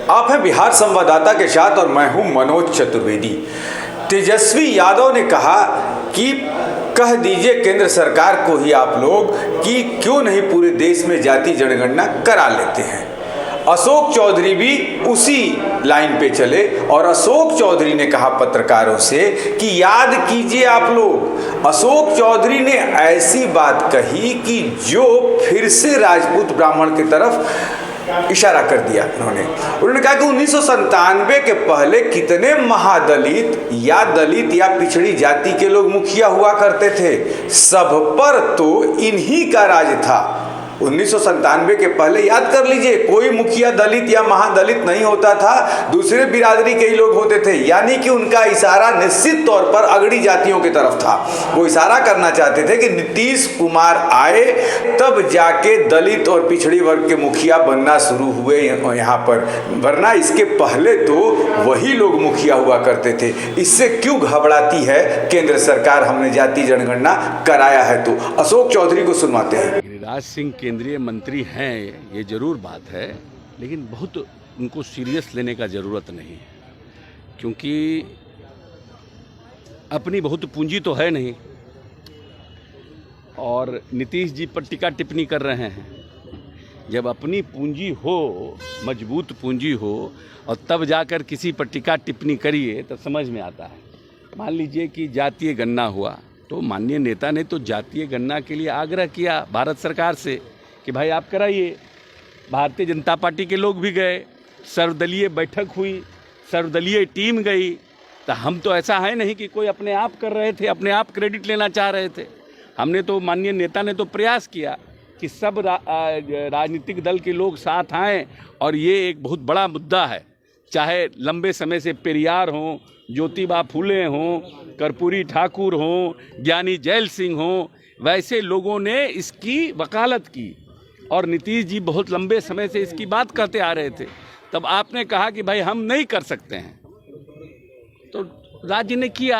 आप हैं बिहार संवाददाता के साथ और मैं हूं मनोज चतुर्वेदी। तेजस्वी यादव ने कहा कि कह दीजिए केंद्र सरकार को ही आप लोग कि क्यों नहीं पूरे देश में जाति जनगणना करा लेते हैं। अशोक चौधरी भी उसी लाइन पे चले और अशोक चौधरी ने कहा पत्रकारों से कि याद कीजिए आप लोग, अशोक चौधरी ने ऐसी बात कही कि जो फिर से राजपूत ब्राह्मण की तरफ इशारा कर दिया। उन्होंने कहा कि 1997 के पहले कितने महादलित या दलित या पिछड़ी जाति के लोग मुखिया हुआ करते थे, सब पर तो इन्हीं का राज था। 1997 के पहले याद कर लीजिए, कोई मुखिया दलित या महादलित नहीं होता था, दूसरे बिरादरी के ही लोग होते थे। यानी कि उनका इशारा निश्चित तौर पर अगड़ी जातियों की तरफ था। वो इशारा करना चाहते थे कि नीतीश कुमार आए तब जाके दलित और पिछड़ी वर्ग के मुखिया बनना शुरू हुए यहाँ पर, वरना इसके पहले तो वही लोग मुखिया हुआ करते थे। इससे क्यों घबराती है केंद्र सरकार, हमने जाति जनगणना कराया है तो। अशोक चौधरी को सुनवाते हैं। गिरिराज सिंह केंद्रीय मंत्री हैं, ये जरूर बात है, लेकिन बहुत उनको सीरियस लेने का ज़रूरत नहीं है, क्योंकि अपनी बहुत पूंजी तो है नहीं और नीतीश जी पर टीका टिप्पणी कर रहे हैं। जब अपनी पूंजी हो, मजबूत पूंजी हो और तब जाकर किसी पर टीका टिप्पणी करिए तो समझ में आता है। मान लीजिए कि जातीय गणना हुआ तो माननीय नेता ने तो जातीय गणना के लिए आग्रह किया भारत सरकार से कि भाई आप कराइए। भारतीय जनता पार्टी के लोग भी गए, सर्वदलीय बैठक हुई, सर्वदलीय टीम गई। तो हम तो ऐसा है नहीं कि कोई अपने आप कर रहे थे, अपने आप क्रेडिट लेना चाह रहे थे। हमने तो, माननीय नेता ने तो प्रयास किया कि सब राजनीतिक दल के लोग साथ आएँ और ये एक बहुत बड़ा मुद्दा है। चाहे लंबे समय से पेरियार हों, ज्योतिबा फूले हों, कर्पूरी ठाकुर हों, ज्ञानी जैल सिंह हों, वैसे लोगों ने इसकी वकालत की और नीतीश जी बहुत लंबे समय से इसकी बात कहते आ रहे थे। तब आपने कहा कि भाई हम नहीं कर सकते हैं, तो राज्य ने किया।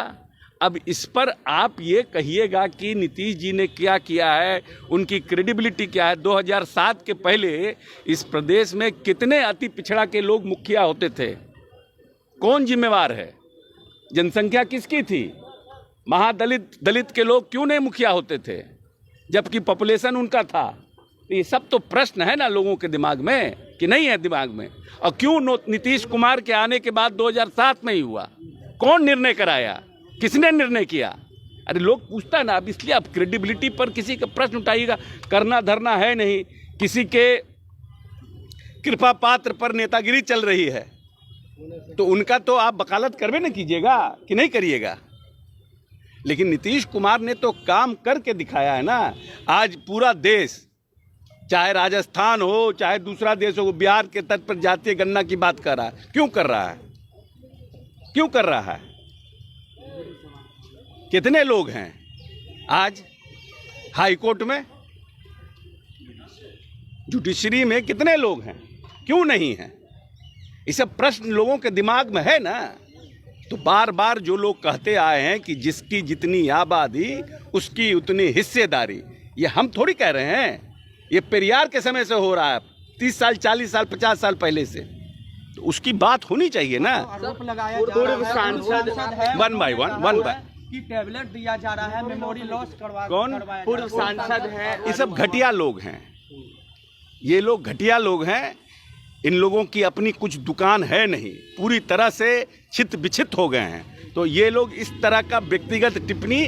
अब इस पर आप ये कहिएगा कि नीतीश जी ने क्या किया है, उनकी क्रेडिबिलिटी क्या है। 2007 के पहले इस प्रदेश में कितने अति पिछड़ा के लोग मुखिया होते थे? कौन जिम्मेवार है? जनसंख्या किसकी थी? दलित के लोग क्यों नहीं मुखिया होते थे जबकि पॉपुलेशन उनका था? ये सब तो प्रश्न है ना लोगों के दिमाग में कि नहीं है दिमाग में। और क्यों नीतीश कुमार के आने के बाद 2007 में ही हुआ? कौन निर्णय कराया? किसने निर्णय किया? अरे लोग पूछता है ना। अब इसलिए आप क्रेडिबिलिटी पर किसी का प्रश्न उठाइएगा, करना धरना है नहीं। किसी के कृपा पात्र पर नेतागिरी चल रही है तो उनका तो आप वकालत करवे न कीजिएगा कि नहीं करिएगा। लेकिन नीतीश कुमार ने तो काम करके दिखाया है ना। आज पूरा देश, चाहे राजस्थान हो चाहे दूसरा देश हो, बिहार के तट पर जातीय गणना की बात कर रहा है। क्यों कर रहा है? क्यों कर रहा है? कितने लोग हैं आज हाई कोर्ट में, जुडिशरी में कितने लोग हैं? क्यों नहीं हैं? ये सब प्रश्न लोगों के दिमाग में है ना। तो बार बार जो लोग कहते आए हैं कि जिसकी जितनी आबादी उसकी उतनी हिस्सेदारी, ये हम थोड़ी कह रहे हैं, ये पेरियार के समय से हो रहा है, 30 साल 40 साल 50 साल पहले से। तो उसकी बात होनी चाहिए ना। पूर्व सांसद वन बाय की टैबलेट दिया जा रहा है, मेमोरी लॉस करवा, कौन पूर्व सांसद है। ये सब घटिया लोग हैं, ये लोग घटिया लोग हैं। इन लोगों की अपनी कुछ दुकान है नहीं, पूरी तरह से छित बिछित हो गए हैं। तो ये लोग इस तरह का व्यक्तिगत टिप्पणी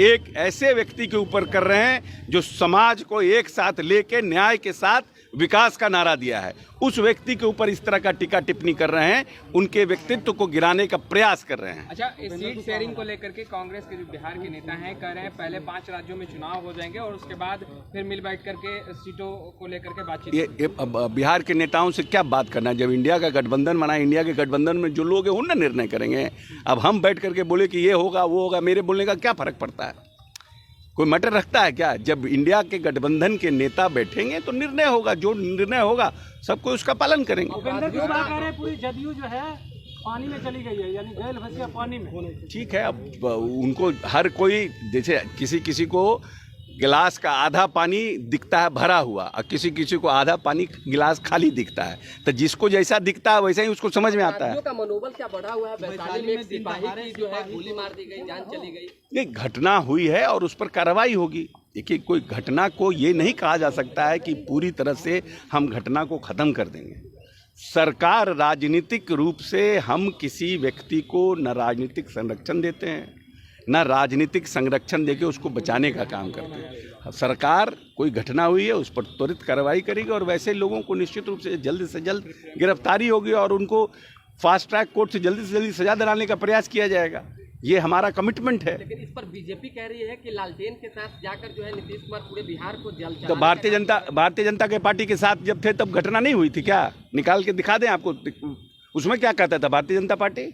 एक ऐसे व्यक्ति के ऊपर कर रहे हैं जो समाज को एक साथ लेके न्याय के साथ विकास का नारा दिया है, उस व्यक्ति के ऊपर इस तरह का टीका टिप्पणी कर रहे हैं, उनके व्यक्तित्व को गिराने का प्रयास कर रहे हैं। अच्छा, इस सीट शेयरिंग को लेकर के कांग्रेस के जो बिहार के नेता हैं कह रहे हैं पहले 5 राज्यों में चुनाव हो जाएंगे और उसके बाद फिर मिल बैठ करके सीटों को लेकर के बातचीत। ये बिहार के नेताओं से क्या बात करना? जब इंडिया का गठबंधन बना, इंडिया के गठबंधन में जो लोग हैं उन निर्णय करेंगे। अब हम बैठ करके बोले कि ये होगा वो होगा, मेरे बोलने का क्या फर्क पड़ता है? कोई मैटर रखता है क्या? जब इंडिया के गठबंधन के नेता बैठेंगे तो निर्णय होगा, जो निर्णय होगा सबको उसका पालन करेंगे। पूरी जदयू जो है पानी में चली गई है, यानी गैल भसिया पानी में। ठीक है, अब उनको हर कोई, जैसे किसी को गिलास का आधा पानी दिखता है भरा हुआ और किसी किसी को आधा पानी गिलास खाली दिखता है। तो जिसको जैसा दिखता है वैसा ही उसको समझ में आता है। का मनोबल क्या बढ़ा हुआ है? वैशाली में एक सिपाही की जो है गोली मार दी गई, जान चली गई। ये घटना हुई है और उस पर कार्रवाई होगी। देखिए, कोई घटना को ये नहीं कहा जा सकता है कि पूरी तरह से हम घटना को ख़त्म कर देंगे। सरकार राजनीतिक रूप से हम किसी व्यक्ति को न राजनीतिक संरक्षण देते हैं न राजनीतिक संरक्षण देके उसको बचाने का काम करते हैं। सरकार कोई घटना हुई है उस पर त्वरित कार्रवाई करेगी और वैसे लोगों को निश्चित रूप से जल्द गिरफ्तारी होगी और उनको फास्ट ट्रैक कोर्ट से जल्दी सजा दिलाने का प्रयास किया जाएगा। ये हमारा कमिटमेंट है। लेकिन इस पर बीजेपी कह रही है कि लालटेन के साथ जाकर जो है नीतीश कुमार पूरे बिहार को जल तो भारतीय जनता के पार्टी के साथ जब थे तब घटना नहीं हुई थी क्या? निकाल के दिखा दें आपको। उसमें क्या कहता था भारतीय जनता पार्टी?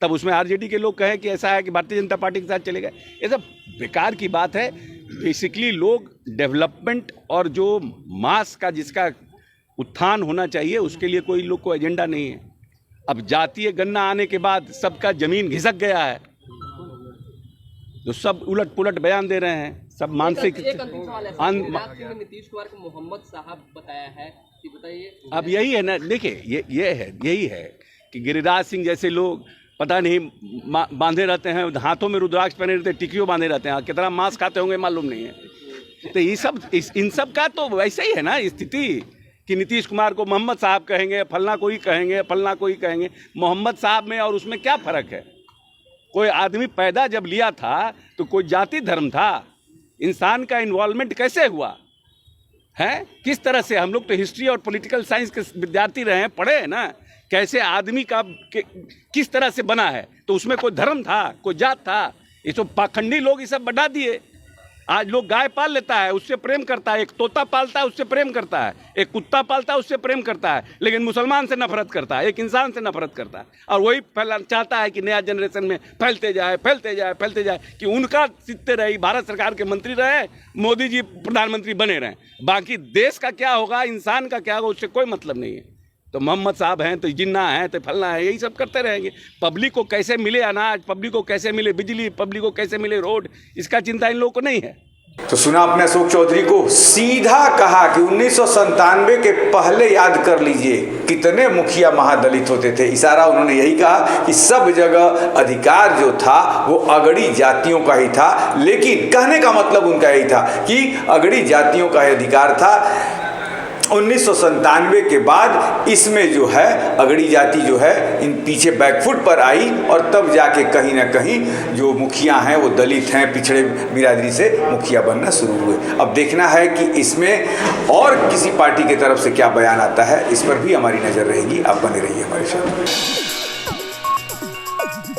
तब उसमें आरजेडी के लोग कहें कि ऐसा है कि भारतीय जनता पार्टी के साथ चले गए। ये सब बेकार की बात है। बेसिकली लोग डेवलपमेंट और जो मास का जिसका उत्थान होना चाहिए उसके लिए कोई लोग को एजेंडा नहीं है। अब जातीय गणना आने के बाद सबका जमीन घिसक गया है तो सब उलट पुलट बयान दे रहे हैं। सब मानसिक नीतीश कुमार को मोहम्मद साहब बताया है कि बताइए। अब यही है ना, देखिए यही है कि गिरिराज सिंह जैसे लोग पता नहीं बांधे रहते हैं, हाथों में रुद्राक्ष पहने रहते हैं, टिकियों बांधे रहते हैं, कितना मांस खाते होंगे मालूम नहीं है। तो ये सब इन सब का तो वैसे ही है ना स्थिति कि नीतीश कुमार को मोहम्मद साहब कहेंगे, फलना कोई कहेंगे। मोहम्मद साहब में और उसमें क्या फ़र्क है? कोई आदमी पैदा जब लिया था तो कोई जाति धर्म था। इंसान का इन्वॉल्वमेंट कैसे हुआ है? किस तरह से? हम लोग तो हिस्ट्री और पॉलिटिकल साइंस के विद्यार्थी रहे हैं, पढ़े हैं ना कैसे आदमी का किस तरह से बना है। तो उसमें कोई धर्म था, कोई जात था? ये तो पाखंडी लोग ये सब बढ़ा दिए। आज लोग गाय पाल लेता है, उससे प्रेम करता है, एक तोता पालता है उससे प्रेम करता है, एक कुत्ता पालता है उससे प्रेम करता है, लेकिन मुसलमान से नफरत करता है, एक इंसान से नफरत करता है। और वही चाहता है कि नया जनरेशन में फैलते जाए कि उनका सीखते रहे, भारत सरकार के मंत्री रहे, मोदी जी प्रधानमंत्री बने रहें, बाकी देश का क्या होगा, इंसान का क्या होगा, उससे कोई मतलब नहीं है। तो मोहम्मद साहब हैं तो जिन्ना है तो फलना है, यही सब करते रहेंगे। पब्लिक को कैसे मिले अनाज, पब्लिक को कैसे मिले बिजली, पब्लिक को कैसे मिले रोड, इसका चिंता इन लोगों को नहीं है। तो सुना आपने अशोक चौधरी को, सीधा कहा कि 1997 के पहले याद कर लीजिए कितने मुखिया महादलित होते थे। इशारा उन्होंने यही कहा कि सब जगह अधिकार जो था वो अगड़ी जातियों का ही था, लेकिन कहने का मतलब उनका यही था कि अगड़ी जातियों का ही अधिकार था। 1997 के बाद इसमें जो है अगड़ी जाति जो है इन पीछे बैकफुट पर आई और तब जाके कहीं ना कहीं जो मुखिया हैं वो दलित हैं, पिछड़े बिरादरी से मुखिया बनना शुरू हुए। अब देखना है कि इसमें और किसी पार्टी की तरफ से क्या बयान आता है, इस पर भी हमारी नज़र रहेगी। आप बने रहिए हमारे साथ।